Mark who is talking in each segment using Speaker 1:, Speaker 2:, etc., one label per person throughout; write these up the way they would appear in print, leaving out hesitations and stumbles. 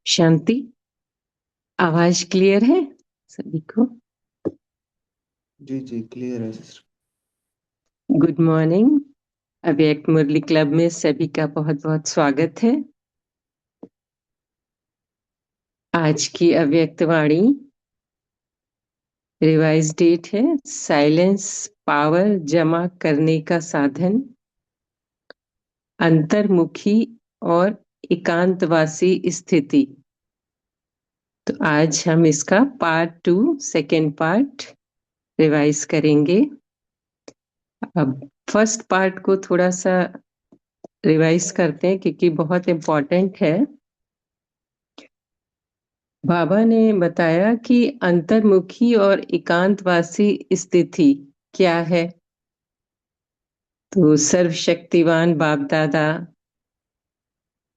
Speaker 1: शांति। आवाज क्लियर है सभी को?
Speaker 2: जी जी क्लियर है सिस्टर।
Speaker 1: Good morning. अव्यक्त मुरली क्लब में सभी का बहुत बहुत स्वागत है। आज की अव्यक्त वाणी रिवाइज डेट है साइलेंस पावर जमा करने का साधन, अंतर्मुखी और एकांतवासी स्थिति। तो आज हम इसका पार्ट 2 सेकेंड पार्ट रिवाइज करेंगे। अब फर्स्ट पार्ट को थोड़ा सा रिवाइज करते हैं क्योंकि बहुत इम्पोर्टेंट है। बाबा ने बताया कि अंतर्मुखी और एकांतवासी स्थिति क्या है। तो सर्वशक्तिवान बाप दादा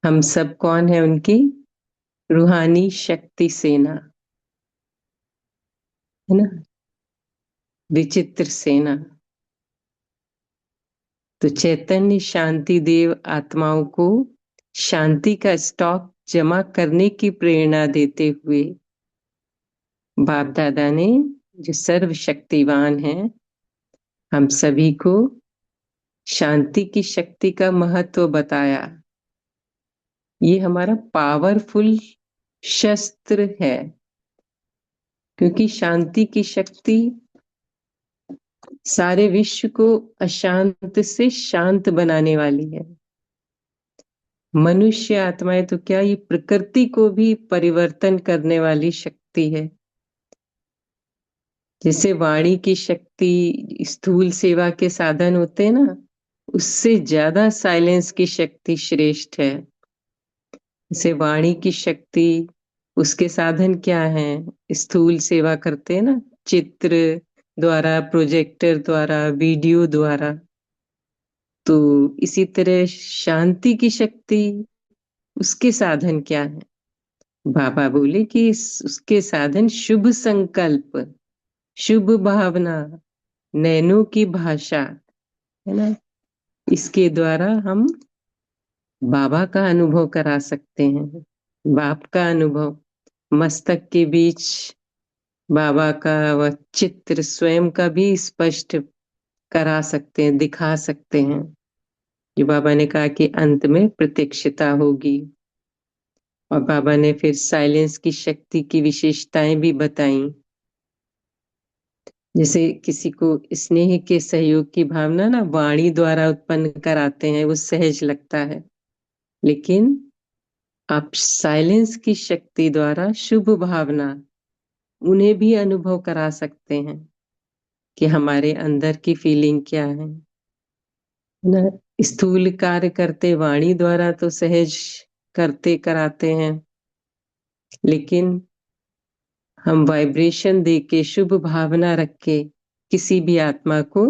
Speaker 1: हम सब कौन है? उनकी रूहानी शक्ति सेना है ना, विचित्र सेना। तो चैतन्य शांति देव आत्माओं को शांति का स्टॉक जमा करने की प्रेरणा देते हुए बाप दादा ने, जो सर्वशक्तिवान है, हम सभी को शांति की शक्ति का महत्व बताया। ये हमारा पावरफुल शस्त्र है क्योंकि शांति की शक्ति सारे विश्व को अशांत से शांत बनाने वाली है। मनुष्य आत्माएं तो क्या, ये प्रकृति को भी परिवर्तन करने वाली शक्ति है। जैसे वाणी की शक्ति स्थूल सेवा के साधन होते हैं ना, उससे ज्यादा साइलेंस की शक्ति श्रेष्ठ है। जैसे वाणी की शक्ति, उसके साधन क्या है? स्थूल सेवा करते हैं ना, चित्र द्वारा, प्रोजेक्टर द्वारा, वीडियो द्वारा। तो इसी तरह शांति की शक्ति, उसके साधन क्या है? बाबा बोले कि उसके साधन शुभ संकल्प, शुभ भावना, नैनों की भाषा है ना। इसके द्वारा हम बाबा का अनुभव करा सकते हैं। बाप का अनुभव, मस्तक के बीच बाबा का वह चित्र स्वयं का भी स्पष्ट करा सकते हैं, दिखा सकते हैं। जो बाबा ने कहा कि अंत में प्रत्यक्षता होगी। और बाबा ने फिर साइलेंस की शक्ति की विशेषताएं भी बताई। जैसे किसी को स्नेह के सहयोग की भावना ना वाणी द्वारा उत्पन्न कराते हैं, वो सहज लगता है। लेकिन आप साइलेंस की शक्ति द्वारा शुभ भावना, उन्हें भी अनुभव करा सकते हैं कि हमारे अंदर की फीलिंग क्या है ना। स्थूल कार्य करते वाणी द्वारा तो सहज करते कराते हैं, लेकिन हम वाइब्रेशन दे के शुभ भावना रख के किसी भी आत्मा को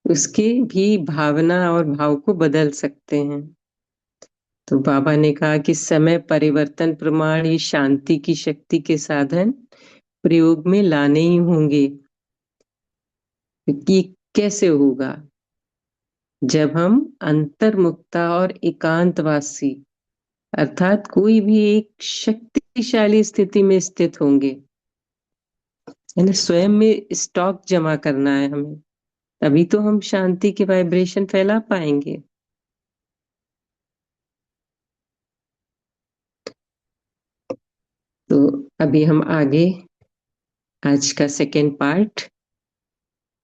Speaker 1: उसके भी भावना और भाव को बदल सकते हैं। तो बाबा ने कहा कि समय परिवर्तन प्रमाण ये शांति की शक्ति के साधन प्रयोग में लाने ही होंगे। कि कैसे होगा? जब हम अंतर्मुक्ता और एकांतवासी अर्थात कोई भी एक शक्तिशाली स्थिति में स्थित होंगे, यानी स्वयं में स्टॉक जमा करना है हमें, तभी तो हम शांति के वाइब्रेशन फैला पाएंगे। तो अभी हम आगे आज का सेकेंड पार्ट,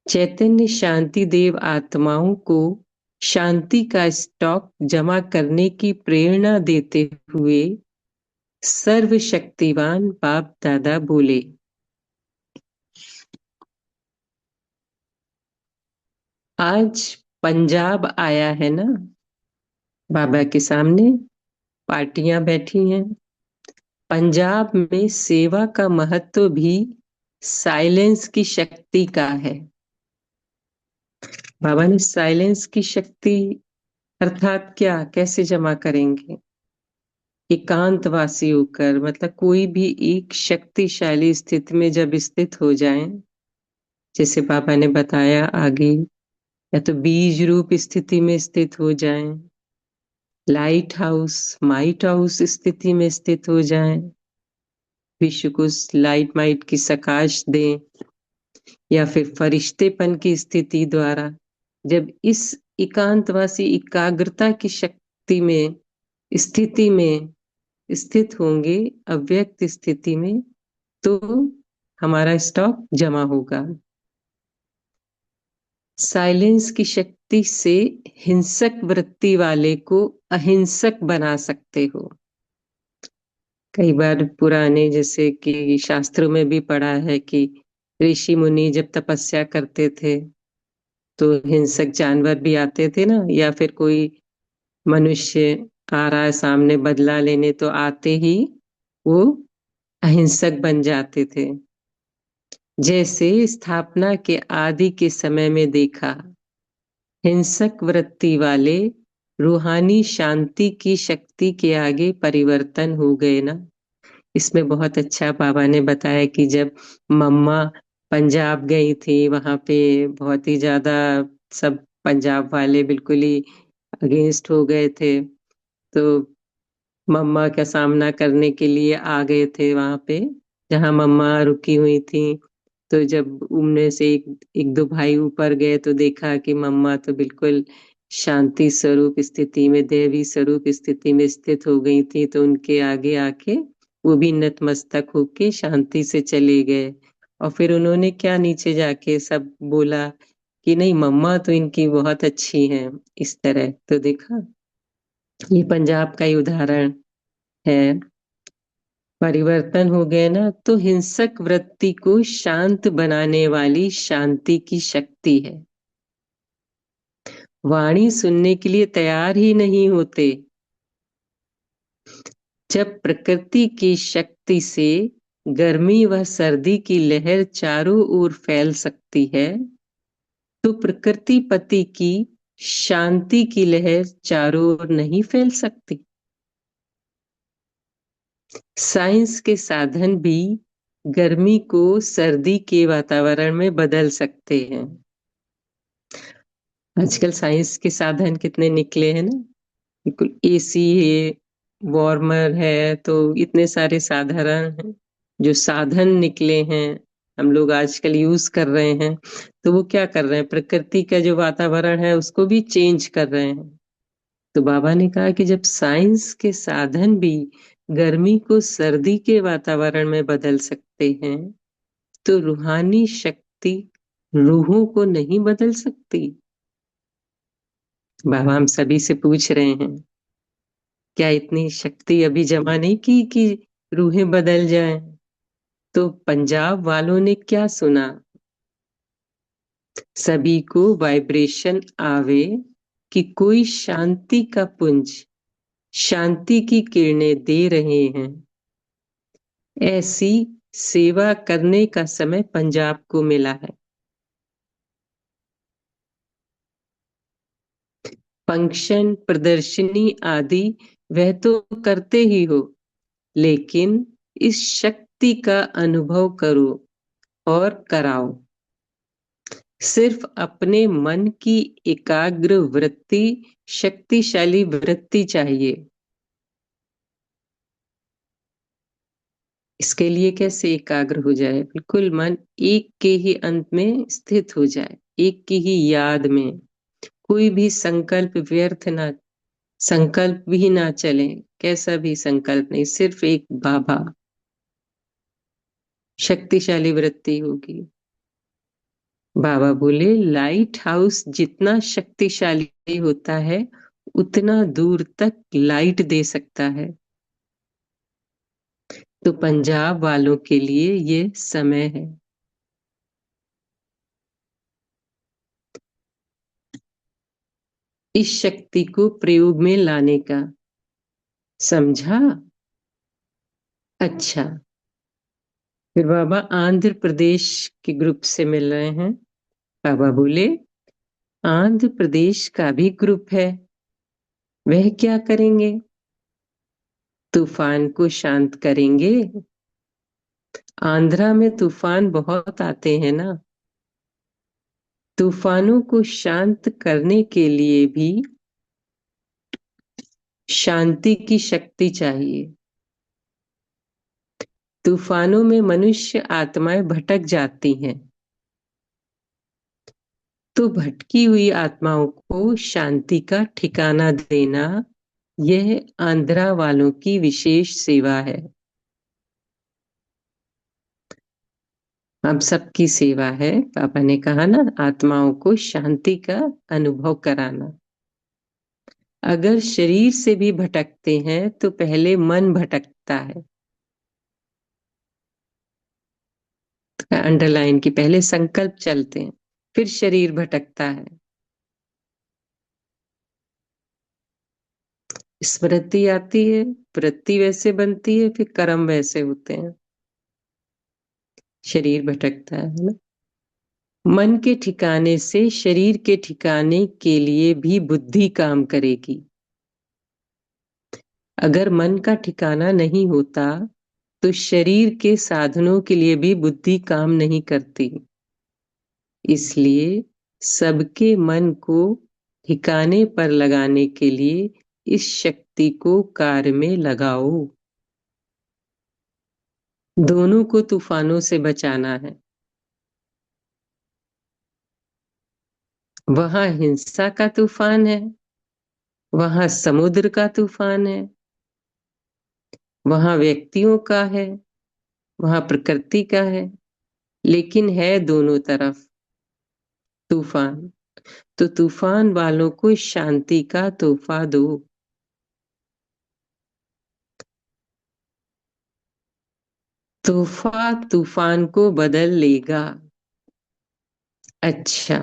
Speaker 1: चैतन्य शांति देव आत्माओं को शांति का स्टॉक जमा करने की प्रेरणा देते हुए सर्वशक्तिवान बाप दादा बोले। आज पंजाब आया है ना बाबा के सामने, पार्टियां बैठी हैं। पंजाब में सेवा का महत्व भी साइलेंस की शक्ति का है। बाबा ने साइलेंस की शक्ति अर्थात क्या, कैसे जमा करेंगे? एकांतवासी होकर, मतलब कोई भी एक शक्तिशाली स्थिति में जब स्थित हो जाएं, जैसे बाबा ने बताया आगे, या तो बीज रूप स्थिति में स्थित हो जाएं, लाइट हाउस माइट हाउस स्थिति में स्थित हो जाएं, विश्व को लाइट माइट की सकाश दें, या फिर फरिश्तेपन की स्थिति द्वारा जब इस एकांतवासी एकाग्रता की शक्ति में स्थिति में स्थित होंगे, अव्यक्त स्थिति में, तो हमारा स्टॉक जमा होगा। साइलेंस की शक्ति से हिंसक वृत्ति वाले को अहिंसक बना सकते हो। कई बार पुराने जैसे कि शास्त्रों में भी पढ़ा है कि ऋषि मुनि जब तपस्या करते थे तो हिंसक जानवर भी आते थे ना, या फिर कोई मनुष्य आ रहा है सामने बदला लेने, तो आते ही वो अहिंसक बन जाते थे। जैसे स्थापना के आदि के समय में देखा, हिंसक वृत्ति वाले रूहानी शांति की शक्ति के आगे परिवर्तन हो गए ना। इसमें बहुत अच्छा बाबा ने बताया कि जब मम्मा पंजाब गई थी, वहां पे बहुत ही ज्यादा सब पंजाब वाले बिल्कुल ही अगेंस्ट हो गए थे, तो मम्मा का सामना करने के लिए आ गए थे वहां पे जहां मम्मा रुकी हुई थी। तो जब उनमें से एक दो भाई ऊपर गए तो देखा कि मम्मा तो बिल्कुल शांति स्वरूप स्थिति में, देवी स्वरूप स्थिति में स्थित हो गई थी, तो उनके आगे आके वो भी नतमस्तक होके शांति से चले गए। और फिर उन्होंने क्या नीचे जाके सब बोला कि नहीं, मम्मा तो इनकी बहुत अच्छी हैं, इस तरह। तो देखा, ये पंजाब का ही उदाहरण है। परिवर्तन हो गए ना, तो हिंसक वृत्ति को शांत बनाने वाली शांति की शक्ति है। वाणी सुनने के लिए तैयार ही नहीं होते। जब प्रकृति की शक्ति से गर्मी व सर्दी की लहर चारों ओर फैल सकती है, तो प्रकृति पति की शांति की लहर चारों ओर नहीं फैल सकती। साइंस के साधन भी गर्मी को सर्दी के वातावरण में बदल सकते हैं। आजकल साइंस के साधन कितने निकले हैं ना, बिल्कुल एसी है, वार्मर है, तो इतने सारे साधारण हैं जो साधन निकले हैं, हम लोग आजकल यूज कर रहे हैं। तो वो क्या कर रहे हैं, प्रकृति का जो वातावरण है उसको भी चेंज कर रहे हैं। तो बाबा ने कहा कि जब साइंस के साधन भी गर्मी को सर्दी के वातावरण में बदल सकते हैं, तो रूहानी शक्ति रूहों को नहीं बदल सकती। बाबा हम सभी से पूछ रहे हैं, क्या इतनी शक्ति अभी जमा नहीं की कि रूहें बदल जाएं? तो पंजाब वालों ने क्या सुना, सभी को वाइब्रेशन आवे कि कोई शांति का पुंज शांति की किरणें दे रहे हैं, ऐसी सेवा करने का समय पंजाब को मिला है। फंक्शन, प्रदर्शनी आदि वह तो करते ही हो, लेकिन इस शक्ति का अनुभव करो और कराओ। सिर्फ अपने मन की एकाग्र वृत्ति, शक्तिशाली वृत्ति चाहिए। इसके लिए कैसे एकाग्र हो जाए? बिल्कुल मन एक के ही अंत में स्थित हो जाए, एक की ही याद में। कोई भी संकल्प व्यर्थ ना, संकल्प भी ना चले, कैसा भी संकल्प नहीं, सिर्फ एक बाबा, शक्तिशाली वृत्ति होगी। बाबा बोले लाइट हाउस जितना शक्तिशाली होता है उतना दूर तक लाइट दे सकता है। तो पंजाब वालों के लिए ये समय है। इस शक्ति को प्रयोग में लाने का। समझा? अच्छा, फिर बाबा आंध्र प्रदेश के ग्रुप से मिल रहे हैं। बाबा बोले आंध्र प्रदेश का भी ग्रुप है, वह क्या करेंगे? तूफान को शांत करेंगे। आंध्रा में तूफान बहुत आते हैं ना, तूफानों को शांत करने के लिए भी शांति की शक्ति चाहिए। तूफानों में मनुष्य आत्माएं भटक जाती हैं, तो भटकी हुई आत्माओं को शांति का ठिकाना देना, यह आंध्रा वालों की विशेष सेवा है। हम सबकी सेवा है। पापा ने कहा ना, आत्माओं को शांति का अनुभव कराना। अगर शरीर से भी भटकते हैं तो पहले मन भटकता है। अंडरलाइन की पहले संकल्प चलते हैं, फिर शरीर भटकता है। स्मृति आती है, वृत्ति वैसे बनती है, फिर कर्म वैसे होते हैं, शरीर भटकता है ना। मन के ठिकाने से शरीर के ठिकाने के लिए भी बुद्धि काम करेगी। अगर मन का ठिकाना नहीं होता तो शरीर के साधनों के लिए भी बुद्धि काम नहीं करती। इसलिए सबके मन को ठिकाने पर लगाने के लिए इस शक्ति को कार्य में लगाओ। दोनों को तूफानों से बचाना है। वहां हिंसा का तूफान है, वहां समुद्र का तूफान है, वहां व्यक्तियों का है, वहां प्रकृति का है, लेकिन है दोनों तरफ तूफान। तो तूफान वालों को शांति का तोहफा दो। तोहफा तूफान को बदल लेगा। अच्छा,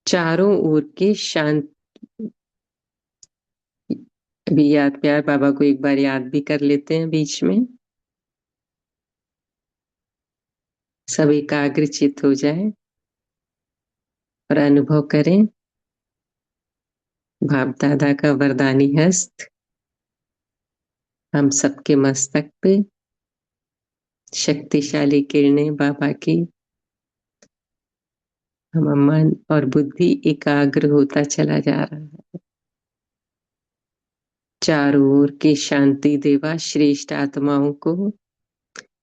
Speaker 1: चारों ओर के शांत, अभी याद प्यार बाबा को एक बार याद भी कर लेते हैं बीच में, सब एकाग्रचित हो जाए और अनुभव करें बाप दादा का वरदानी हस्त हम सबके मस्तक पे, शक्तिशाली किरणें बाबा की। हम मन और बुद्धि एकाग्र होता चला जा रहा है। चारों ओर के शांति देवा श्रेष्ठ आत्माओं को,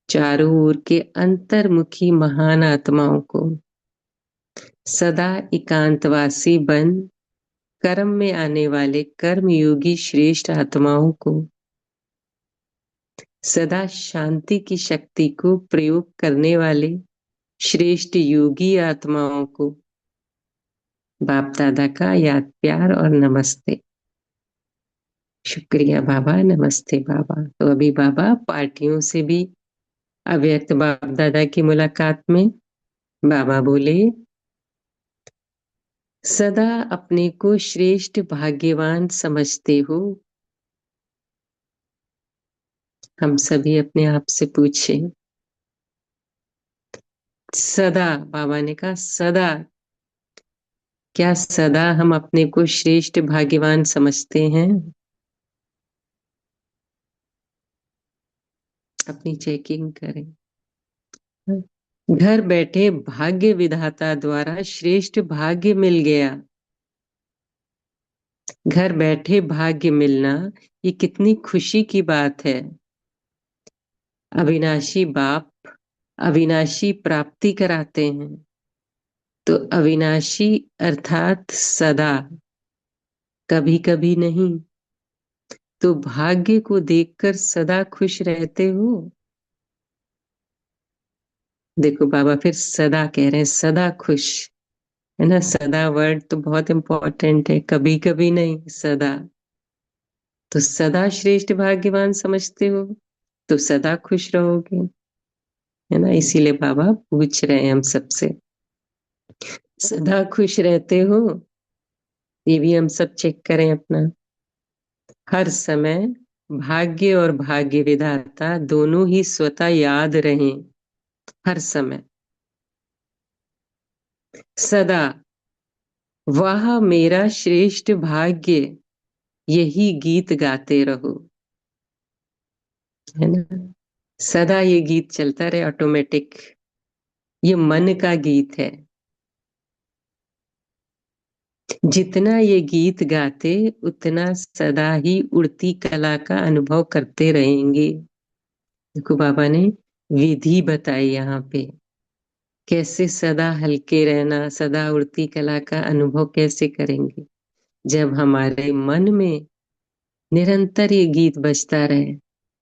Speaker 1: चारों ओर के अंतर्मुखी महान आत्माओं को, सदा एकांतवासी बन कर्म में आने वाले कर्मयोगी श्रेष्ठ आत्माओं को, सदा शांति की शक्ति को प्रयोग करने वाले श्रेष्ठ योगी आत्माओं को बाप दादा का याद प्यार और नमस्ते। शुक्रिया बाबा, नमस्ते बाबा। तो अभी बाबा पार्टियों से भी अव्यक्त बाप दादा की मुलाकात में बाबा बोले, सदा अपने को श्रेष्ठ भाग्यवान समझते हो? हम सभी अपने आप से पूछें। सदा, बाबा ने कहा सदा, क्या सदा हम अपने को श्रेष्ठ भाग्यवान समझते हैं? अपनी चेकिंग करें। घर बैठे भाग्य विधाता द्वारा श्रेष्ठ भाग्य मिल गया। घर बैठे भाग्य मिलना, ये कितनी खुशी की बात है। अविनाशी बाप अविनाशी प्राप्ति कराते हैं, तो अविनाशी अर्थात सदा, कभी कभी नहीं। तो भाग्य को देखकर सदा खुश रहते हो? देखो बाबा फिर सदा कह रहे हैं, सदा खुश, है ना। सदा वर्ड तो बहुत इंपॉर्टेंट है, कभी कभी नहीं, सदा। तो सदा श्रेष्ठ भाग्यवान समझते हो तो सदा खुश रहोगे, है ना। इसीलिए बाबा पूछ रहे हैं हम सबसे, सदा खुश रहते हो? ये भी हम सब चेक करें अपना। हर समय भाग्य और भाग्य विधाता दोनों ही स्वतः याद रहें, हर समय, सदा। वाह मेरा श्रेष्ठ भाग्य, यही गीत गाते रहो, है ना। सदा ये गीत चलता रहे ऑटोमेटिक। ये मन का गीत है। जितना ये गीत गाते, उतना सदा ही उड़ती कला का अनुभव करते रहेंगे। देखो बाबा ने विधि बताई यहाँ पे, कैसे सदा हल्के रहना, सदा उड़ती कला का अनुभव कैसे करेंगे। जब हमारे मन में निरंतर ये गीत बजता रहे,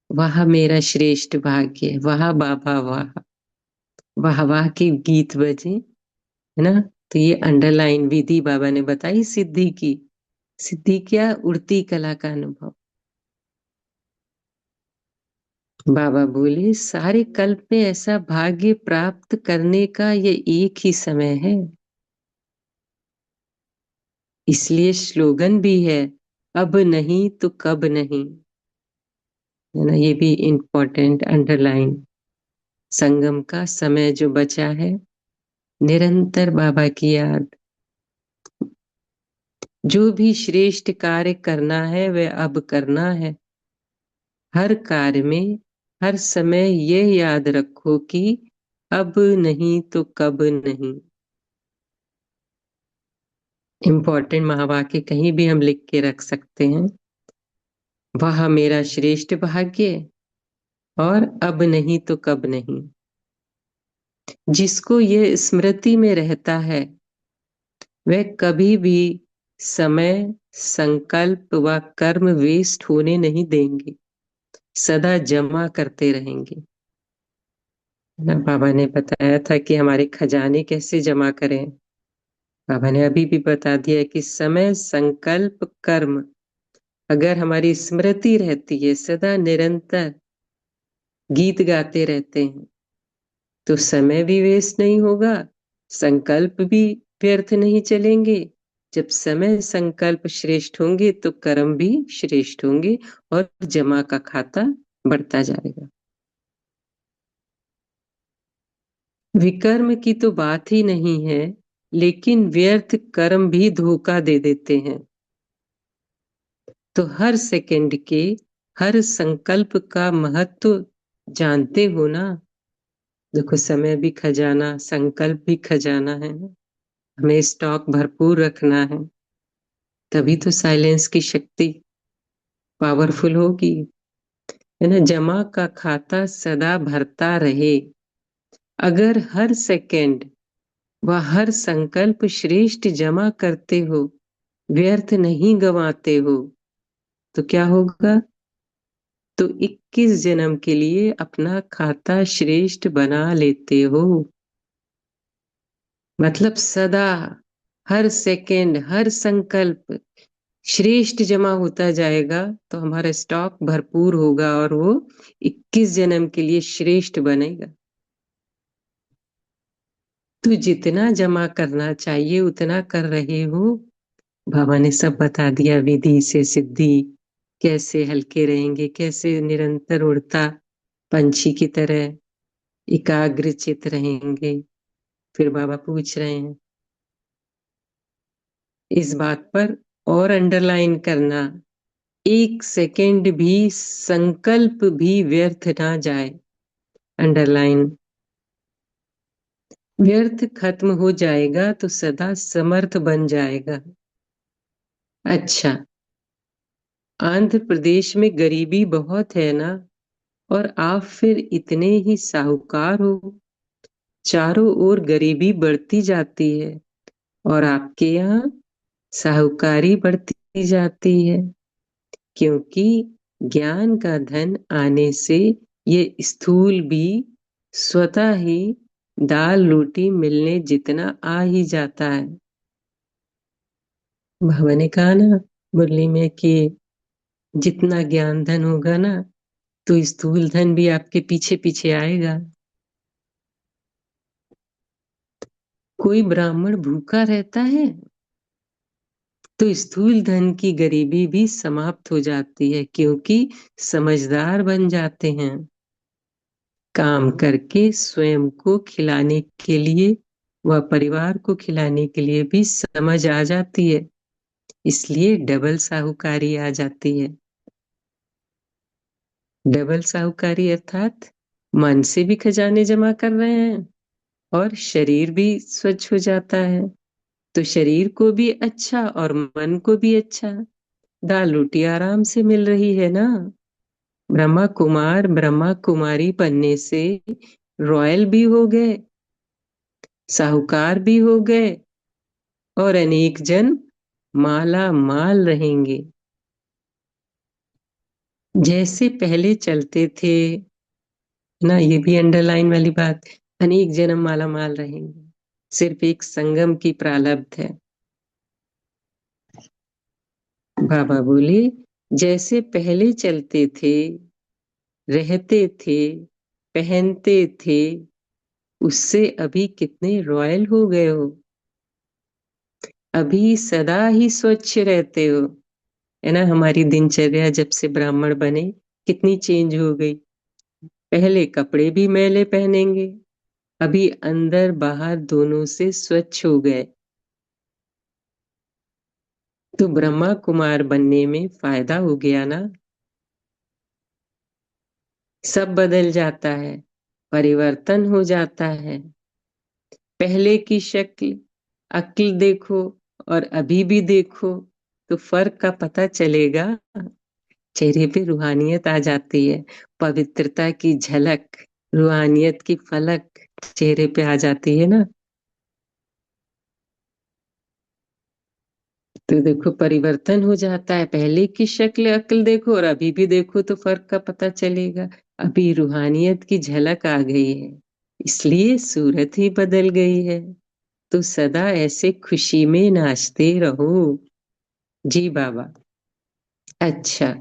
Speaker 1: वाह मेरा श्रेष्ठ भाग्य, वाह बाबा वाह, वाह वाह के गीत बजे, है ना। तो ये अंडरलाइन विधि बाबा ने बताई सिद्धि की। सिद्धि क्या? उड़ती कला का अनुभव। बाबा बोले, सारे कल्प में ऐसा भाग्य प्राप्त करने का ये एक ही समय है। इसलिए स्लोगन भी है, अब नहीं तो कब नहीं, है ना। ये भी इम्पोर्टेंट अंडरलाइन। संगम का समय जो बचा है, निरंतर बाबा की याद। जो भी श्रेष्ठ कार्य करना है वह अब करना है। हर कार्य में, हर समय ये याद रखो कि अब नहीं तो कब नहीं। इम्पोर्टेंट महावाक्य कहीं भी हम लिख के रख सकते हैं। वह मेरा श्रेष्ठ भाग्य, और अब नहीं तो कब नहीं। जिसको ये स्मृति में रहता है, वह कभी भी समय, संकल्प व कर्म वेस्ट होने नहीं देंगे, सदा जमा करते रहेंगे, है ना। बाबा ने बताया था कि हमारे खजाने कैसे जमा करें। बाबा ने अभी भी बता दिया कि समय, संकल्प, कर्म अगर हमारी स्मृति रहती है, सदा निरंतर गीत गाते रहते हैं, तो समय भी वेस्ट नहीं होगा, संकल्प भी व्यर्थ नहीं चलेंगे। जब समय संकल्प श्रेष्ठ होंगे तो कर्म भी श्रेष्ठ होंगे, और जमा का खाता बढ़ता जाएगा। विकर्म की तो बात ही नहीं है, लेकिन व्यर्थ कर्म भी धोखा दे देते हैं। तो हर सेकंड के, हर संकल्प का महत्व जानते हो ना। देखो समय भी खजाना, संकल्प भी खजाना है ना। हमें स्टॉक भरपूर रखना है, तभी तो साइलेंस की शक्ति पावरफुल होगी, है ना। जमा का खाता सदा भरता रहे। अगर हर सेकंड व हर संकल्प श्रेष्ठ जमा करते हो, व्यर्थ नहीं गंवाते हो, तो क्या होगा? तो 21 जन्म के लिए अपना खाता श्रेष्ठ बना लेते हो। मतलब सदा, हर सेकंड, हर संकल्प श्रेष्ठ जमा होता जाएगा, तो हमारा स्टॉक भरपूर होगा और वो 21 जन्म के लिए श्रेष्ठ बनेगा। तो जितना जमा करना चाहिए उतना कर रहे हो। बाबा ने सब बता दिया, विधि से सिद्धि, कैसे हल्के रहेंगे, कैसे निरंतर उड़ता पंछी की तरह एकाग्र चित रहेंगे। फिर बाबा पूछ रहे हैं इस बात पर और अंडरलाइन करना, एक सेकेंड भी संकल्प भी व्यर्थ ना जाए। अंडरलाइन, व्यर्थ खत्म हो जाएगा तो सदा समर्थ बन जाएगा। अच्छा, आंध्र प्रदेश में गरीबी बहुत है ना, और आप फिर इतने ही साहूकार हो। चारों ओर गरीबी बढ़ती जाती है और आपके यहाँ साहूकारी बढ़ती जाती है, क्योंकि ज्ञान का धन आने से ये स्थूल भी स्वतः ही दाल रोटी मिलने जितना आ ही जाता है। बाबा ने कहा ना मुरली में कि जितना ज्ञान धन होगा ना, तो स्थूल धन भी आपके पीछे पीछे आएगा। कोई ब्राह्मण भूखा रहता है तो स्थूल धन की गरीबी भी समाप्त हो जाती है, क्योंकि समझदार बन जाते हैं। काम करके स्वयं को खिलाने के लिए व परिवार को खिलाने के लिए भी समझ आ जाती है, इसलिए डबल साहूकारी आ जाती है। डबल साहूकारी अर्थात मन से भी खजाने जमा कर रहे हैं और शरीर भी स्वच्छ हो जाता है, तो शरीर को भी अच्छा और मन को भी अच्छा। दाल रोटी आराम से मिल रही है ना। ब्रह्मा कुमार ब्रह्मा कुमारी बनने से रॉयल भी हो गए, साहूकार भी हो गए, और अनेक जन माला माल रहेंगे। जैसे पहले चलते थे ना, ये भी अंडरलाइन वाली बात, अनेक जन्म माला माल रहेंगे, सिर्फ एक संगम की प्रारब्ध है। बाबा बोले जैसे पहले चलते थे, रहते थे, पहनते थे, उससे अभी कितने रॉयल हो गए हो। अभी सदा ही स्वच्छ रहते हो, है ना। हमारी दिनचर्या जब से ब्राह्मण बने कितनी चेंज हो गई। पहले कपड़े भी मैले पहनेंगे, अभी अंदर बाहर दोनों से स्वच्छ हो गए। तो ब्रह्मा कुमार बनने में फायदा हो गया ना। सब बदल जाता है, परिवर्तन हो जाता है। पहले की शक्ल अक्ल देखो और अभी भी देखो, तो फर्क का पता चलेगा। चेहरे पे रूहानियत आ जाती है, पवित्रता की झलक, रूहानियत की फलक चेहरे पे आ जाती है ना। तो देखो परिवर्तन हो जाता है, पहले की शक्ल अक्ल देखो और अभी भी देखो तो फर्क का पता चलेगा। अभी रूहानियत की झलक आ गई है, इसलिए सूरत ही बदल गई है। तो सदा ऐसे खुशी में नाचते रहो। जी बाबा। अच्छा,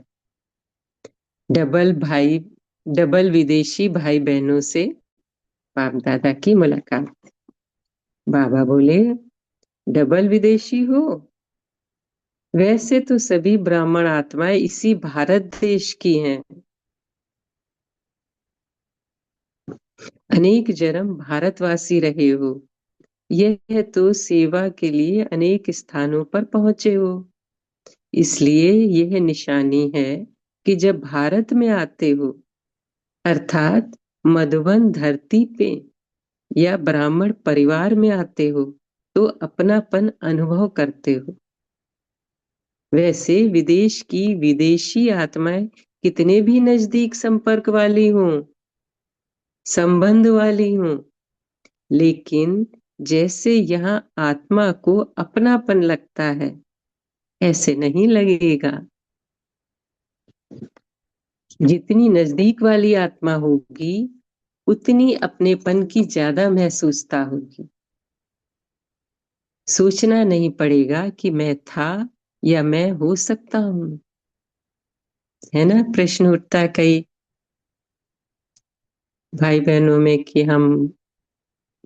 Speaker 1: डबल भाई, डबल विदेशी भाई बहनों से बाप दादा की मुलाकात। बाबा बोले डबल विदेशी हो, वैसे तो सभी ब्राह्मण आत्माएं इसी भारत देश की हैं। अनेक जन्म भारतवासी रहे हो, यह तो सेवा के लिए अनेक स्थानों पर पहुंचे हो। इसलिए यह निशानी है कि जब भारत में आते हो, अर्थात मधुबन धरती पे या ब्राह्मण परिवार में आते हो, तो अपनापन अनुभव करते हो। वैसे विदेश की विदेशी आत्माएं कितने भी नजदीक संपर्क वाली हों, संबंध वाली हों, लेकिन जैसे यहाँ आत्मा को अपनापन लगता है, ऐसे नहीं लगेगा। जितनी नजदीक वाली आत्मा होगी, उतनी अपनेपन की ज्यादा महसूसता होगी। सोचना नहीं पड़ेगा कि मैं था या मैं हो सकता हूं, है ना। प्रश्न उठता है कई भाई बहनों में कि हम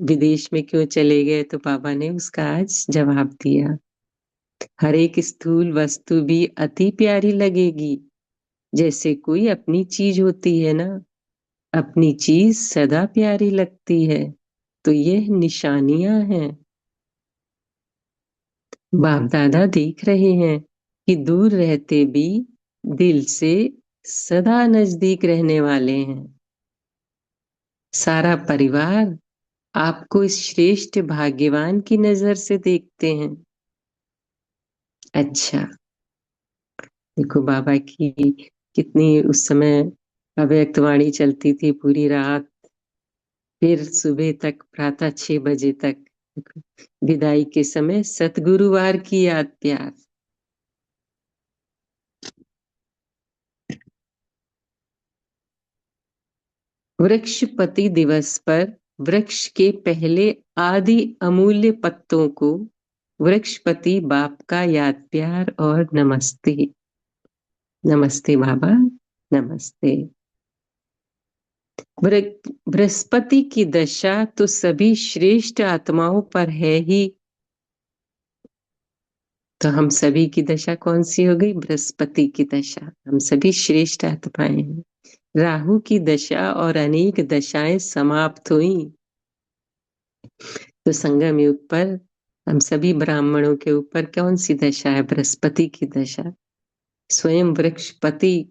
Speaker 1: विदेश में क्यों चले गए, तो बाबा ने उसका आज जवाब दिया। हर एक स्थूल वस्तु भी अति प्यारी लगेगी, जैसे कोई अपनी चीज होती है ना। अपनी चीज सदा प्यारी लगती है, तो यह निशानियां हैं। बाप दादा देख रहे हैं कि दूर रहते भी दिल से सदा नजदीक रहने वाले हैं। सारा परिवार आपको इस श्रेष्ठ भाग्यवान की नजर से देखते हैं। अच्छा, देखो बाबा की कितनी उस समय अव्यक्त वाणी चलती थी पूरी रात, फिर सुबह तक, प्रातः 6 बजे तक, विदाई के समय सतगुरुवार की याद प्यार। वृक्षपति दिवस पर वृक्ष के पहले आदि अमूल्य पत्तों को वृक्षपति बाप का याद प्यार और नमस्ते। नमस्ते बाबा, नमस्ते। बृहस्पति की दशा तो सभी श्रेष्ठ आत्माओं पर है ही। तो हम सभी की दशा कौन सी हो गई? बृहस्पति की दशा। हम सभी श्रेष्ठ आत्माएं हैं। राहु की दशा और अनेक दशाएं समाप्त हुई, तो संगम युग पर हम सभी ब्राह्मणों के ऊपर कौन सी दशा है? बृहस्पति की दशा। स्वयं वृक्षपति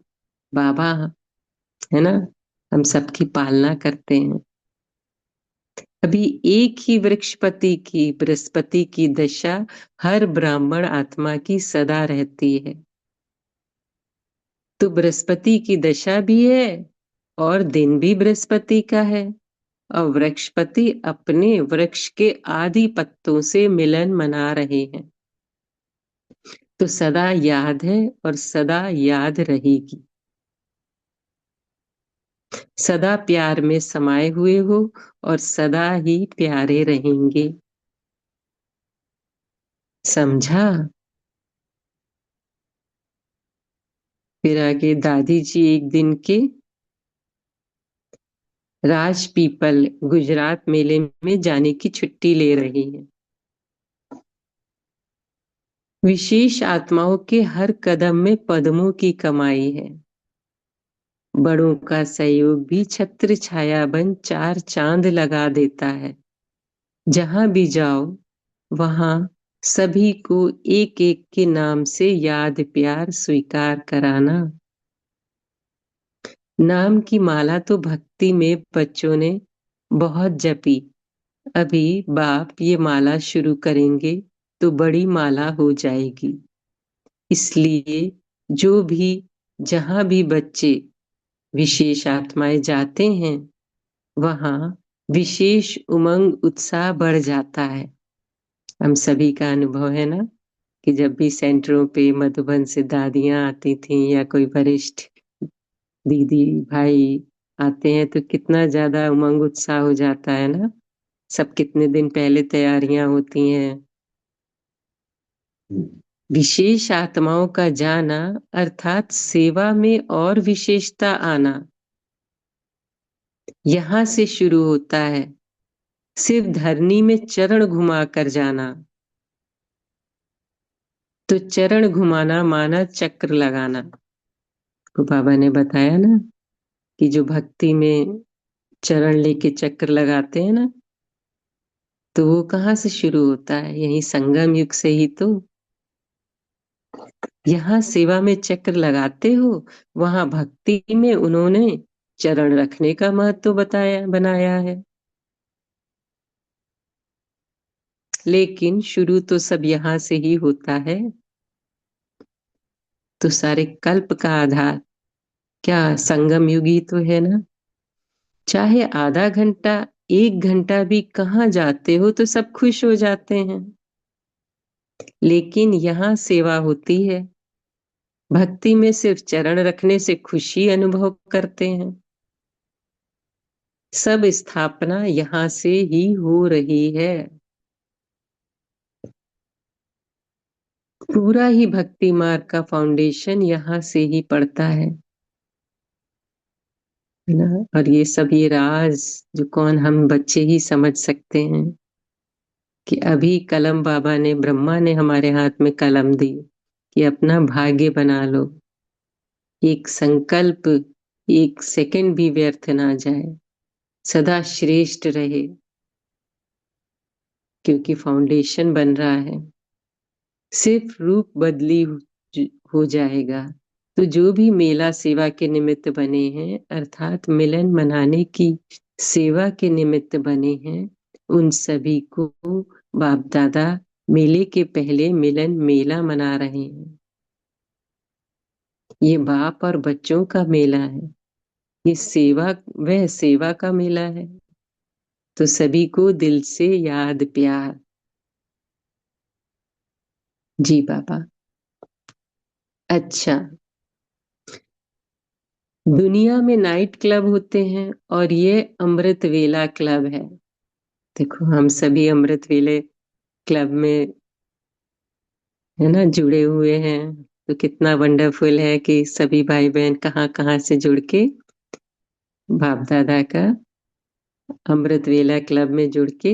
Speaker 1: बाबा है ना, हम सबकी पालना करते हैं। अभी एक ही वृक्षपति की, बृहस्पति की दशा हर ब्राह्मण आत्मा की सदा रहती है। तो बृहस्पति की दशा भी है और दिन भी बृहस्पति का है, और वृक्षपति अपने वृक्ष के आदि पत्तों से मिलन मना रहे हैं। तो सदा याद है और सदा याद रहेगी। सदा प्यार में समाये हुए हो और सदा ही प्यारे रहेंगे। समझा? फिर आगे दादी जी एक दिन के राजपीपल गुजरात मेले में जाने की छुट्टी ले रही हैं। विशेष आत्माओं के हर कदम में पद्मों की कमाई है। बड़ों का सहयोग भी छत्र छाया बन चार चांद लगा देता है। जहां भी जाओ वहां सभी को एक एक के नाम से याद प्यार स्वीकार कराना। नाम की माला तो भक्ति में बच्चों ने बहुत जपी। अभी बाप ये माला शुरू करेंगे तो बड़ी माला हो जाएगी। इसलिए जो भी, जहां भी बच्चे विशेष आत्माएं जाते हैं, वहां विशेष उमंग उत्साह बढ़ जाता है। हम सभी का अनुभव है ना कि जब भी सेंटरों पे मधुबन से दादियां आती थीं या कोई वरिष्ठ दीदी भाई आते हैं, तो कितना ज्यादा उमंग उत्साह हो जाता है ना। सब कितने दिन पहले तैयारियां होती हैं। विशेष आत्माओं का जाना अर्थात सेवा में और विशेषता आना यहां से शुरू होता है। सिर्फ धरनी में चरण घुमा कर जाना, तो चरण घुमाना माना चक्र लगाना। तो बाबा ने बताया ना कि जो भक्ति में चरण लेके चक्र लगाते हैं ना, तो वो कहाँ से शुरू होता है? यही संगम युग से ही तो। यहाँ सेवा में चक्र लगाते हो, वहां भक्ति में उन्होंने चरण रखने का महत्व बताया बनाया है। लेकिन शुरू तो सब यहाँ से ही होता है। तो सारे कल्प का आधार क्या संगम युग ही तो है ना। चाहे आधा घंटा 1 घंटा भी कहाँ जाते हो तो सब खुश हो जाते हैं। लेकिन यहाँ सेवा होती है, भक्ति में सिर्फ चरण रखने से खुशी अनुभव करते हैं। सब स्थापना यहाँ से ही हो रही है। पूरा ही भक्ति मार्ग का फाउंडेशन यहाँ से ही पड़ता है। है ना। और ये सब ये राज जो कौन हम बच्चे ही समझ सकते हैं कि अभी कलम बाबा ने, ब्रह्मा ने हमारे हाथ में कलम दी कि अपना भाग्य बना लो। एक संकल्प एक सेकंड भी व्यर्थ ना जाए, सदा श्रेष्ठ रहे, क्योंकि फाउंडेशन बन रहा है। सिर्फ रूप बदली हो जाएगा। तो जो भी मेला सेवा के निमित्त बने हैं, अर्थात मिलन मनाने की सेवा के निमित्त बने हैं, उन सभी को बाप दादा मेले के पहले मिलन मेला मना रहे हैं। ये बाप और बच्चों का मेला है, ये सेवा, वह सेवा का मेला है। तो सभी को दिल से याद प्यार। जी बाबा। अच्छा, दुनिया में नाइट क्लब होते हैं और ये अमृत वेला क्लब है। देखो हम सभी अमृत वेले क्लब में, है ना, जुड़े हुए हैं। तो कितना वंडरफुल है कि सभी भाई बहन कहाँ कहाँ से जुड़ के बाप दादा का अमृत वेला क्लब में जुड़ के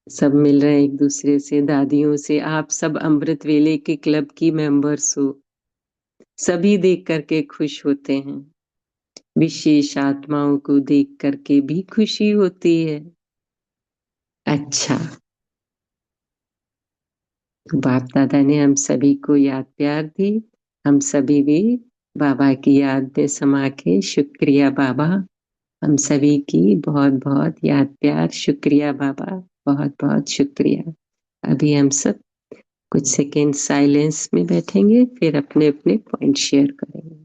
Speaker 1: सब मिल रहे हैं एक दूसरे से, दादियों से। आप सब अमृत वेले के क्लब की मेंबर्स हो। सभी देख करके खुश होते हैं, विशेष आत्माओं को देख करके भी खुशी होती है। अच्छा, तो बाप दादा ने हम सभी को याद प्यार दी, हम सभी भी बाबा की याद में समा के, शुक्रिया बाबा। हम सभी की बहुत बहुत याद प्यार, शुक्रिया बाबा, बहुत बहुत शुक्रिया। अभी हम सब कुछ सेकेंड साइलेंस में बैठेंगे, फिर अपने अपने पॉइंट शेयर करेंगे।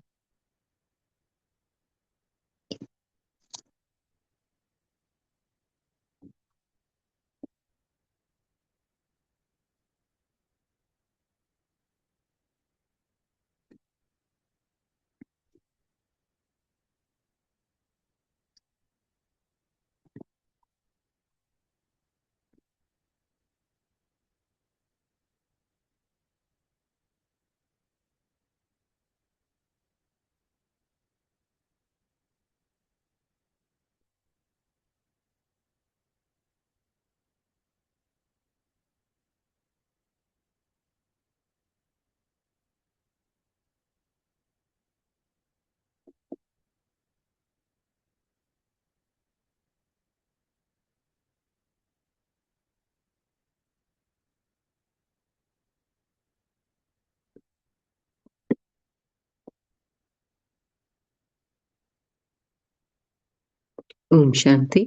Speaker 1: ओम शांति।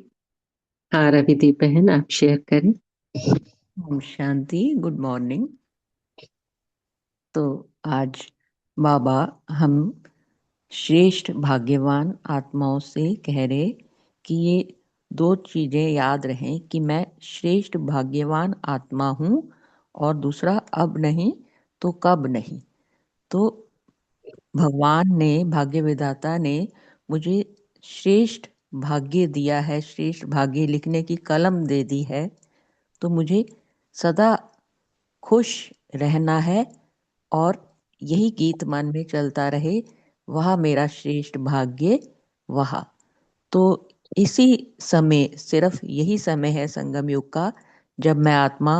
Speaker 1: हाँ रवि बहन, आप शेयर करें।
Speaker 3: ओम शांति। Good morning. तो आज बाबा हम श्रेष्ठ भाग्यवान आत्माओं से कह रहे कि ये दो चीजें याद रहें कि मैं श्रेष्ठ भाग्यवान आत्मा हूँ, और दूसरा अब नहीं तो कब नहीं। तो भगवान ने, भाग्य विधाता ने मुझे श्रेष्ठ भाग्य दिया है, श्रेष्ठ भाग्य लिखने की कलम दे दी है। तो मुझे सदा खुश रहना है और यही गीत मन में चलता रहे, वह मेरा श्रेष्ठ भाग्य वह। तो इसी समय, सिर्फ यही समय है संगम युग का, जब मैं आत्मा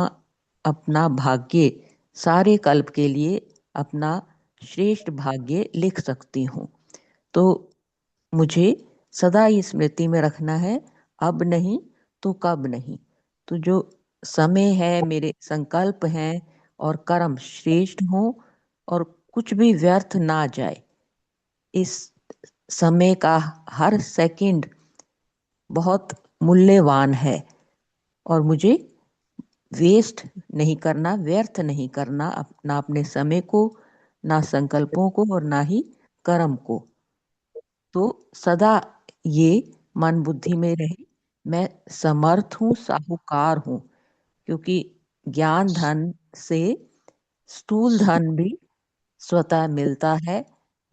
Speaker 3: अपना भाग्य सारे कल्प के लिए अपना श्रेष्ठ भाग्य लिख सकती हूँ। तो मुझे सदा ही स्मृति में रखना है, अब नहीं तो कब नहीं। तो जो समय है, मेरे संकल्प हैं और कर्म श्रेष्ठ हों और कुछ भी व्यर्थ ना जाए। इस समय का हर सेकंड बहुत मूल्यवान है और मुझे वेस्ट नहीं करना, व्यर्थ नहीं करना, ना अपने समय को, ना संकल्पों को और ना ही कर्म को। तो सदा ये मन बुद्धि में रहे, मैं समर्थ हूँ, साहूकार हूँ। क्योंकि ज्ञान धन से स्थूल धन भी स्वतः मिलता है।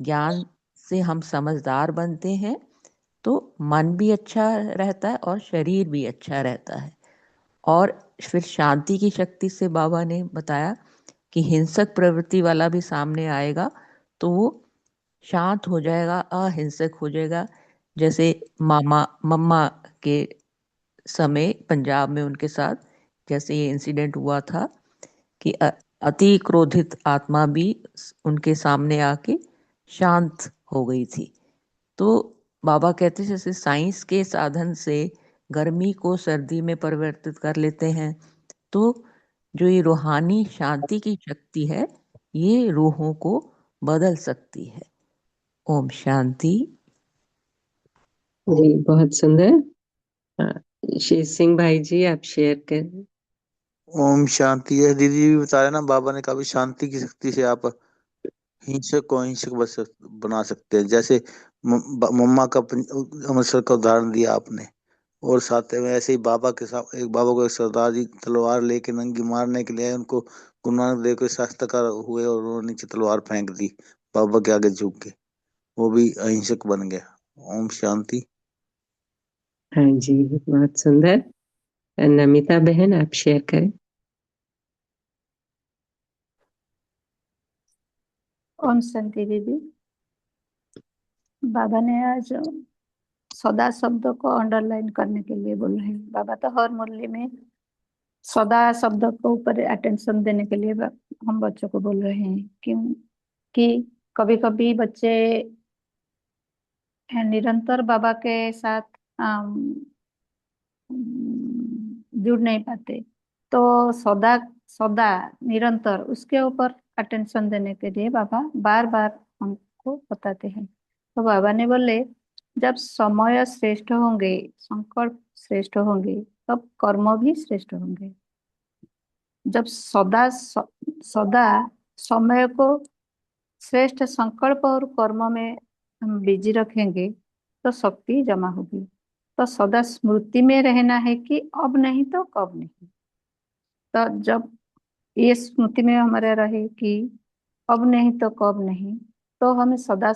Speaker 3: ज्ञान से हम समझदार बनते हैं, तो मन भी अच्छा रहता है और शरीर भी अच्छा रहता है। और फिर शांति की शक्ति से बाबा ने बताया कि हिंसक प्रवृत्ति वाला भी सामने आएगा तो वो शांत हो जाएगा, अहिंसक हो जाएगा। जैसे मम्मा के समय पंजाब में उनके साथ जैसे ये इंसिडेंट हुआ था कि अति क्रोधित आत्मा भी उनके सामने आके शांत हो गई थी। तो बाबा कहते हैं जैसे साइंस के साधन से गर्मी को सर्दी में परिवर्तित कर लेते हैं, तो जो ये रूहानी शांति की शक्ति है ये रूहों को बदल सकती है। ओम शांति।
Speaker 1: जी बहुत सुंदर। शेर सिंह भाई जी आप शेयर करें।
Speaker 4: ओम शांति है। दीदी भी बता रहे ना, बाबा ने कहा भी शांति की शक्ति से आप हिंसक को अहिंसक बना सकते हैं। जैसे मम्मा का अमृतसर का उदाहरण दिया आपने, और साथ में ऐसे ही बाबा के साथ एक बाबा को एक सरदार जी तलवार लेके नंगी मारने के लिए उनको गुरु नानक देव के शास्त्रकार हुए और उन्होंने नीचे तलवार फेंक दी बाबा के आगे झुक के, वो भी अहिंसक बन गया। ओम शांति।
Speaker 1: हाँ जी बहुत सुंदर। नमिता बहन आप शेयर करें।
Speaker 5: ओम शांति दीदी। बाबा ने आज सदा शब्द को अंडरलाइन करने के लिए बोला है। बाबा तो हर मुरली में सदा शब्द को ऊपर अटेंशन देने के लिए हम बच्चों को बोल रहे हैं। क्यों कि कभी कभी बच्चे निरंतर बाबा के साथ जुड़ नहीं पाते, तो सदा सदा निरंतर उसके ऊपर अटेंशन देने के लिए बाबा बार बार हमको बताते हैं। तो बाबा ने बोले जब समय श्रेष्ठ होंगे, संकल्प श्रेष्ठ होंगे, तब कर्म भी श्रेष्ठ होंगे। जब सदा समय को श्रेष्ठ संकल्प और कर्म में हम बिजी रखेंगे तो शक्ति जमा होगी। तो सदा स्मृति में रहना है कि अब नहीं तो कब नहीं। तो जब ये स्मृति में हमारे रहे कि अब नहीं तो कब नहीं, तो हमें सदा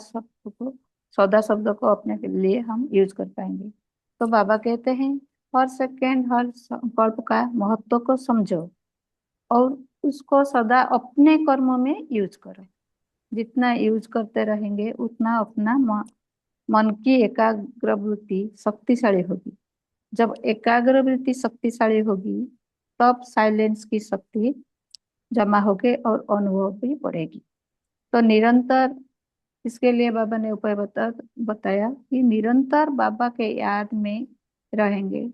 Speaker 5: शब्द को अपने के लिए हम यूज कर पाएंगे। तो बाबा कहते हैं हर सेकेंड हर संकल्प का महत्व को समझो और उसको सदा अपने कर्मों में यूज करो। जितना यूज करते रहेंगे उतना अपना मन की एकाग्र वृत्ति शक्तिशाली होगी। जब एकाग्र वृत्ति शक्तिशाली होगी तब साइलेंस की शक्ति जमा होगी और अनुभव भी बढ़ेगी। तो निरंतर इसके लिए बाबा ने उपाय बताया कि निरंतर बाबा के याद में रहेंगे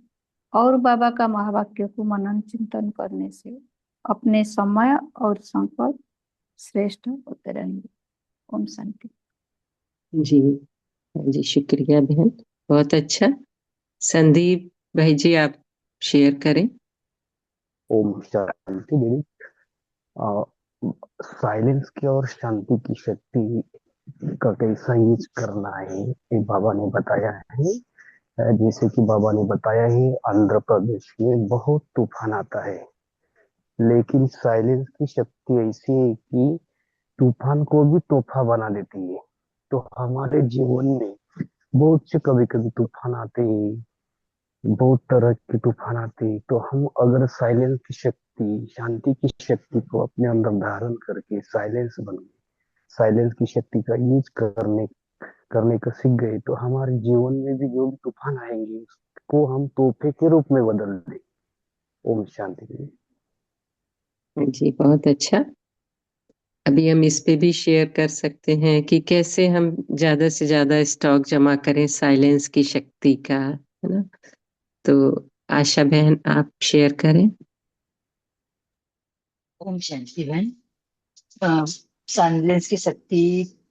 Speaker 5: और बाबा का महावाक्य को मनन चिंतन करने से अपने समय और संकल्प श्रेष्ठ होते रहेंगे। ओम शांति।
Speaker 1: जी जी शुक्रिया बहन, बहुत अच्छा। संदीप भाई जी आप शेयर करें।
Speaker 6: ओम शांति दीदी। साइलेंस की और शांति की शक्ति का कैसा यूज करना है ये बाबा ने बताया है। जैसे कि बाबा ने बताया है आंध्र प्रदेश में बहुत तूफान आता है, लेकिन साइलेंस की शक्ति ऐसी है कि तूफान को भी तोहफा बना देती है। तो हमारे जीवन में बहुत से कभी कभी तूफान आते हैं, बहुत तरह के तूफान आते हैं, तो हम अगर साइलेंस की शक्ति शांति की शक्ति को अपने अंदर धारण करके साइलेंस की शक्ति का यूज करने का सीख गए, तो हमारे जीवन में भी जो भी तूफान आएंगे उसको हम तोहफे के रूप में बदल दें। ओम शांति।
Speaker 1: जी बहुत अच्छा। अभी हम इस पे भी शेयर कर सकते हैं कि कैसे हम ज्यादा से ज्यादा स्टॉक जमा करें साइलेंस की शक्ति का, है ना। तो आशा बहन आप शेयर करें।
Speaker 7: ओम शांति बहन। साइलेंस की शक्ति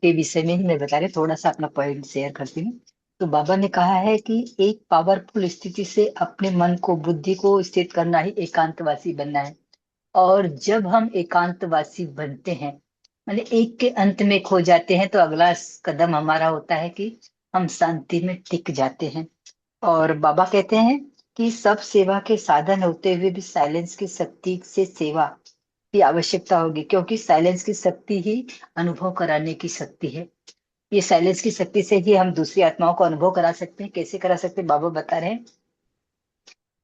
Speaker 7: के विषय में ही मैं बता रही, थोड़ा सा अपना पॉइंट शेयर करती हूँ। तो बाबा ने कहा है कि एक पावरफुल स्थिति से अपने मन को बुद्धि को स्थित करना ही एकांतवासी बनना है। और जब हम एकांतवासी बनते हैं माने एक के अंत में खो जाते हैं, तो अगला कदम हमारा होता है कि हम शांति में टिक जाते हैं। और बाबा कहते हैं कि सब सेवा के साधन होते हुए भी साइलेंस की शक्ति से सेवा की आवश्यकता होगी, क्योंकि साइलेंस की शक्ति ही अनुभव कराने की शक्ति है। ये साइलेंस की शक्ति से ही हम दूसरी आत्माओं को अनुभव करा सकते हैं। कैसे करा सकते हैं? बाबा बता रहे हैं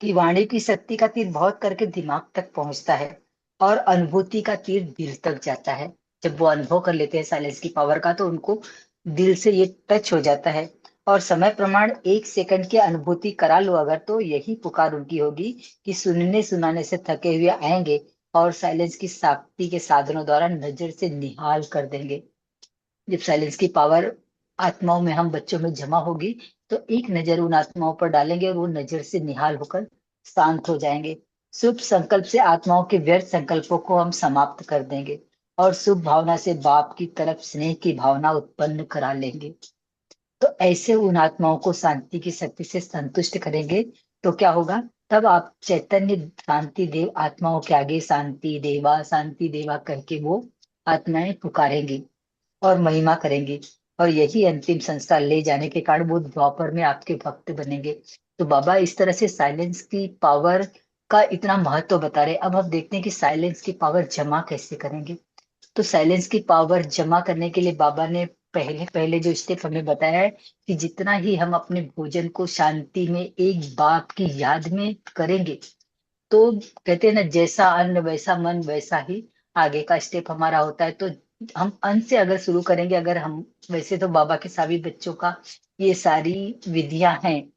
Speaker 7: कि वाणी की शक्ति का तीर बहुत करके दिमाग तक पहुंचता है और अनुभूति का तीर दिल तक जाता है। जब वो अनुभव कर लेते हैं साइलेंस की पावर का, तो उनको दिल से ये टच हो जाता है और समय प्रमाण 1 सेकंड की अनुभूति करा लो अगर, तो यही पुकार उनकी होगी कि सुनने सुनाने से थके हुए आएंगे और साइलेंस की शक्ति के साधनों द्वारा नजर से निहाल कर देंगे। जब साइलेंस की पावर आत्माओं में, हम बच्चों में जमा होगी, तो एक नजर उन आत्माओं पर डालेंगे और वो नजर से निहाल होकर शांत हो जाएंगे। शुभ संकल्प से आत्माओं के व्यर्थ संकल्पों को हम समाप्त कर देंगे और शुभ भावना से बाप की तरफ स्नेह की भावना उत्पन्न करा लेंगे। तो ऐसे उन आत्माओं को शांति की शक्ति से संतुष्ट करेंगे, तो क्या होगा, तब आप चैतन्य शांति देव आत्माओं के आगे शांति देवा कह के वो आत्माएं पुकारेंगी और महिमा करेंगी, और यही अंतिम संस्कार ले जाने के कारण वो द्वापर में आपके भक्त बनेंगे। तो बाबा इस तरह से साइलेंस की पावर का इतना महत्व बता रहे। अब हम देखते हैं कि साइलेंस की पावर जमा कैसे करेंगे। तो साइलेंस की पावर जमा करने के लिए बाबा ने पहले पहले जो स्टेप हमें बताया है कि जितना ही हम अपने भोजन को शांति में एक बाप की याद में करेंगे, तो कहते हैं ना, जैसा अन्न वैसा मन वैसा ही आगे का स्टेप हमारा होता है। तो हम अन्न से अगर शुरू करेंगे, अगर हम, वैसे तो बाबा के सभी बच्चों का ये सारी विधियां हैं,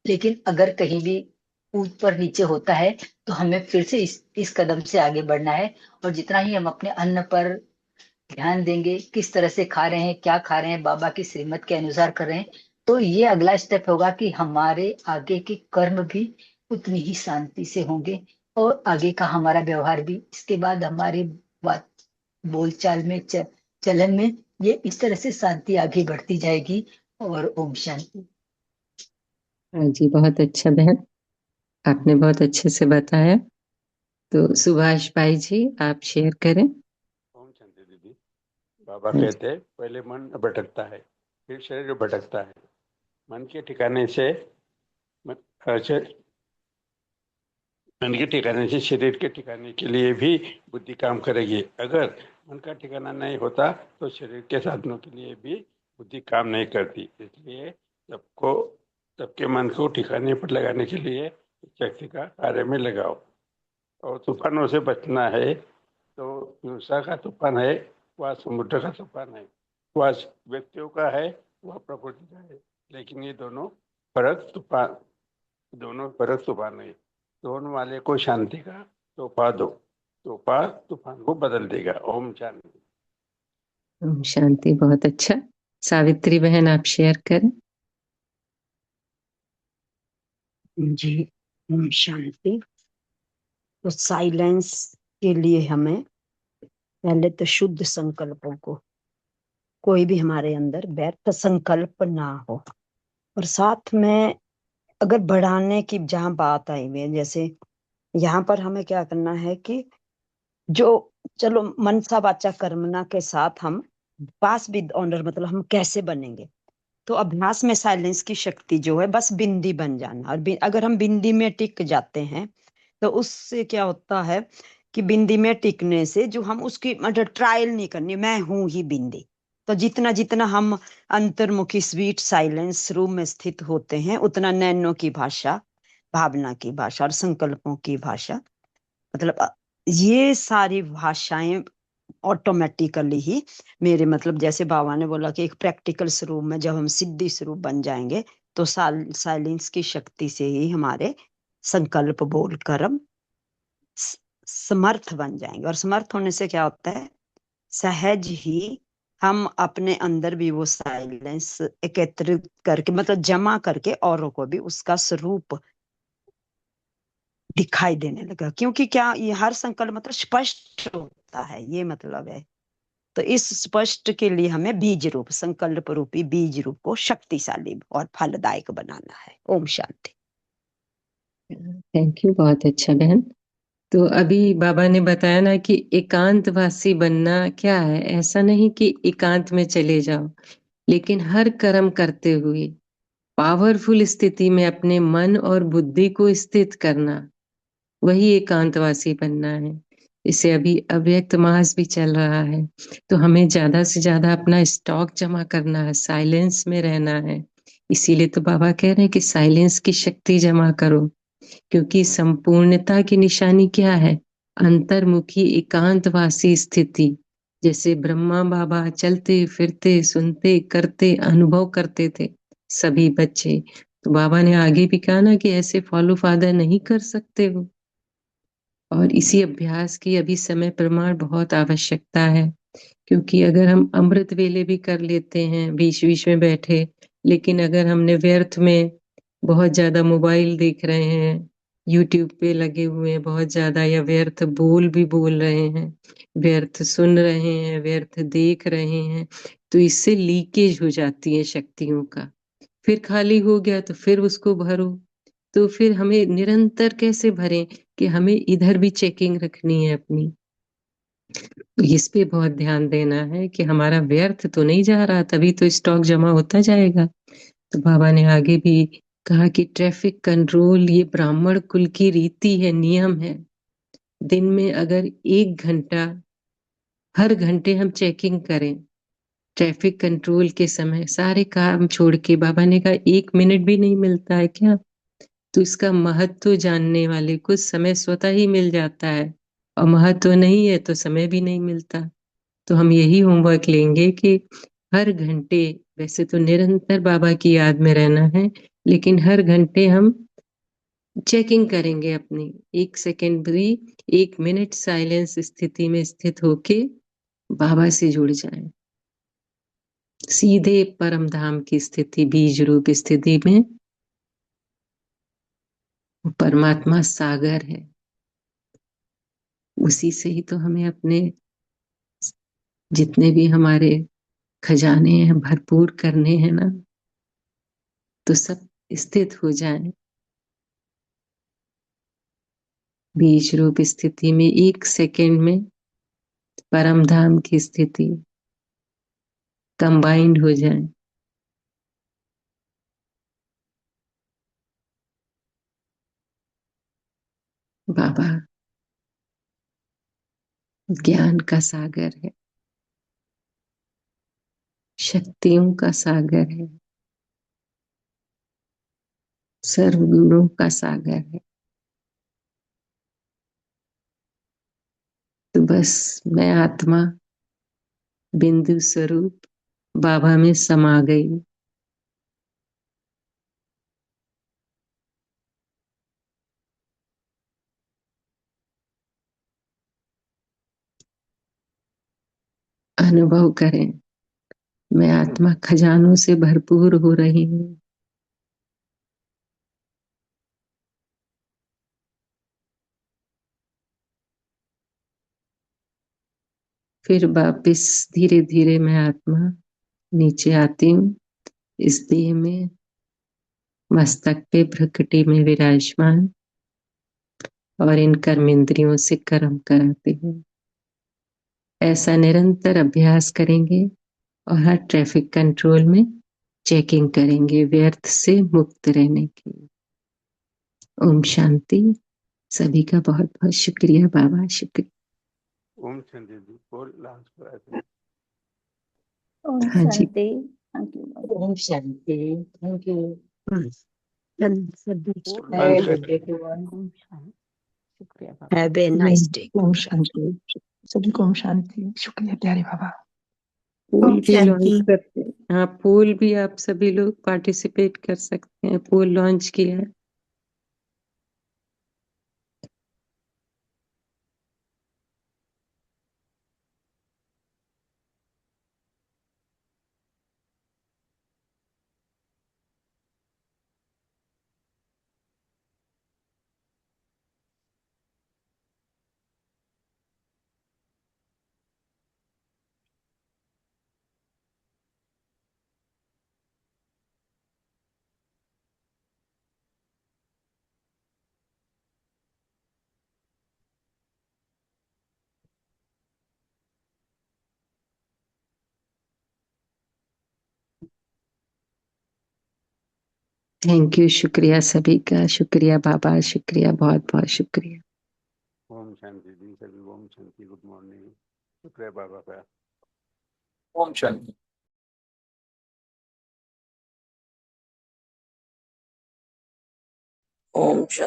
Speaker 7: लेकिन अगर कहीं भी ऊपर नीचे होता है तो हमें फिर से इस कदम से आगे बढ़ना है। और जितना ही हम अपने अन्न पर ध्यान देंगे, किस तरह से खा रहे हैं, क्या खा रहे हैं, बाबा की श्रीमत के अनुसार कर रहे हैं, तो ये अगला स्टेप होगा कि हमारे आगे के कर्म भी उतनी ही शांति से होंगे और आगे का हमारा व्यवहार भी, इसके बाद हमारी बात बोलचाल में चलन में ये इस तरह से शांति आगे बढ़ती जाएगी। और ओम शांति।
Speaker 1: हाँ जी, बहुत अच्छा बहन, आपने बहुत अच्छे से बताया। तो सुभाष भाई जी, आप शेयर करें।
Speaker 8: ओम शांति दीदी। बाबा कहते हैं पहले मन भटकता है, फिर शरीर भटकता है। मन के ठिकाने से शरीर के ठिकाने के लिए भी बुद्धि काम करेगी। अगर मन का ठिकाना नहीं होता तो शरीर के साधनों के लिए भी बुद्धि काम नहीं करती। इसलिए सबके मन को ठिकाने पर लगाने के लिए शक्ति का कार्य में लगाओ। और तूफानों से बचना है तो हिंसा का तूफान है, वह समुद्र का तूफान है, वह व्यक्तियों का है, वह प्रकृति का है। लेकिन ये दोनों फर्क तूफान है। दोनों वाले को शांति का तोहफा दो, तोहफा तूफान को बदल देगा। ओम शांति।
Speaker 1: ओम शांति, बहुत अच्छा। सावित्री बहन, आप शेयर करें।
Speaker 9: जी, ओम शांति। तो साइलेंस के लिए हमें पहले तो शुद्ध संकल्पों को, कोई भी हमारे अंदर व्यर्थ संकल्प ना हो, और साथ में अगर बढ़ाने की जहां बात आई हुई है, जैसे यहाँ पर हमें क्या करना है कि जो, चलो मनसा वाचा कर्मणा के साथ हम पास विद ऑनर, मतलब हम कैसे बनेंगे, तो अभ्यास में साइलेंस की शक्ति जो है बस बिंदी बन जाना। और अगर हम बिंदी में टिक जाते हैं तो उससे क्या होता है कि बिंदी में टिकने से जो हम उसकी मतलब ट्रायल नहीं करनी, मैं हूं ही बिंदी। तो जितना जितना हम अंतर्मुखी स्वीट साइलेंस रूम में स्थित होते हैं, उतना नैनो की भाषा, भावना की भाषा और संकल्पों की भाषा, मतलब ये सारी भाषाएं ऑटोमेटिकली ही मेरे, मतलब जैसे बाबा ने बोला कि एक प्रैक्टिकल स्वरूप में जब हम सिद्धि स्वरूप बन जाएंगे तो साइलेंस की शक्ति से ही हमारे संकल्प बोलकर हम समर्थ बन जाएंगे। और समर्थ होने से क्या होता है, सहज ही हम अपने अंदर भी वो साइलेंस एकत्रित करके, मतलब जमा करके औरों को भी उसका स्वरूप दिखाई देने लगा। क्योंकि क्या, ये हर संकल्प मतलब स्पष्ट होता है, ये मतलब है। तो इस स्पष्ट के लिए हमें बीज रूप, संकल्प रूपी बीज रूप को शक्तिशाली और फलदायक बनाना है। ओम शांति।
Speaker 1: थैंक यू, बहुत अच्छा बहन। तो अभी बाबा ने बताया ना कि एकांतवासी बनना क्या है। ऐसा नहीं कि एकांत में चले जाओ, लेकिन हर कर्म करते हुए पावरफुल स्थिति में अपने मन और बुद्धि को स्थित करना, वही एकांतवासी बनना है। इसे अभी अव्यक्त मास भी चल रहा है, तो हमें ज्यादा से ज्यादा अपना स्टॉक जमा करना है, साइलेंस में रहना है। इसीलिए तो बाबा कह रहे हैं कि साइलेंस की शक्ति जमा करो, क्योंकि संपूर्णता की निशानी क्या है, अंतर्मुखी एकांतवासी स्थिति। जैसे ब्रह्मा बाबा चलते फिरते सुनते करते अनुभव करते थे सभी बच्चे, तो बाबा ने आगे भी कहा ना कि ऐसे फॉलो फादर नहीं कर सकते हो। और इसी अभ्यास की अभी समय प्रमाण बहुत आवश्यकता है, क्योंकि अगर हम अमृत वेले भी कर लेते हैं बीच बीच में बैठे, लेकिन अगर हमने व्यर्थ में बहुत ज्यादा मोबाइल देख रहे हैं, यूट्यूब पे लगे हुए हैं बहुत ज्यादा, या व्यर्थ बोल रहे हैं, व्यर्थ सुन रहे हैं, व्यर्थ देख रहे हैं, तो इससे लीकेज हो जाती है शक्तियों का। फिर खाली हो गया तो फिर उसको भरो, तो फिर हमें निरंतर कैसे भरें कि हमें इधर भी चेकिंग रखनी है अपनी। इस पे बहुत ध्यान देना है कि हमारा व्यर्थ तो नहीं जा रहा, तभी तो स्टॉक जमा होता जाएगा। तो बाबा ने आगे भी कहा कि ट्रैफिक कंट्रोल ये ब्राह्मण कुल की रीति है, नियम है। दिन में अगर 1 घंटा हर घंटे हम चेकिंग करें, ट्रैफिक कंट्रोल के समय सारे काम छोड़ के, बाबा ने कहा 1 मिनट भी नहीं मिलता है क्या, तो इसका महत्व जानने वाले को समय स्वतः ही मिल जाता है, और महत्व नहीं है तो समय भी नहीं मिलता। तो हम यही होमवर्क लेंगे कि हर घंटे, वैसे तो निरंतर बाबा की याद में रहना है, लेकिन हर घंटे हम चेकिंग करेंगे अपनी, 1 सेकेंड भी, 1 मिनट साइलेंस स्थिति में स्थित होके बाबा से जुड़ जाएं, सीधे परम धाम की स्थिति, बीज रूप स्थिति में। परमात्मा सागर है, उसी से ही तो हमें अपने जितने भी हमारे खजाने हैं भरपूर करने हैं ना, तो सब स्थित हो जाए बीज रूप स्थिति में, 1 सेकेंड में परम धाम की स्थिति कंबाइंड हो जाए। बाबा ज्ञान का सागर है, शक्तियों का सागर है, सर्व गुणों का सागर है। तो बस मैं आत्मा बिंदु स्वरूप बाबा में समा गई। अनुभव करें, मैं आत्मा खजानों से भरपूर हो रही हूँ। फिर वापिस धीरे धीरे मैं आत्मा नीचे आती हूँ, इस देह में, मस्तक पे भ्रकुटी में विराजमान, और इन कर्मेंद्रियों से कर्म कराती हूँ। ऐसा निरंतर अभ्यास करेंगे और हर ट्रैफिक कंट्रोल में चेकिंग करेंगे व्यर्थ से मुक्त रहने की। ओम शांति। सभी का बहुत बहुत शुक्रिया बाबा, शुक्रिया।
Speaker 8: ओम शांति जी, और लास्ट पर
Speaker 5: ओम
Speaker 1: हाँ जी,
Speaker 5: शांति। थैंक यू बाबा।
Speaker 7: ओम शांति। Thank you.
Speaker 8: बंद कर
Speaker 1: शुक्रिया बाबा।
Speaker 9: Have a nice day.
Speaker 10: ओम शांति, सभी को ओम शांति। शुक्रिया प्यारे बाबा।
Speaker 1: पोल
Speaker 11: ओम
Speaker 1: भी लॉन्च
Speaker 11: शांति।
Speaker 1: करते हैं, हाँ पोल भी आप सभी लोग पार्टिसिपेट कर सकते हैं, पोल लॉन्च किया है। थैंक यू, शुक्रिया सभी का, शुक्रिया बाबा, शुक्रिया, बहुत बहुत शुक्रिया।
Speaker 8: ओम शांति जी, सभी ओम शांति, गुड मॉर्निंग, शुक्रिया बाबा का।
Speaker 10: ओम शांति।
Speaker 11: ओम शांति।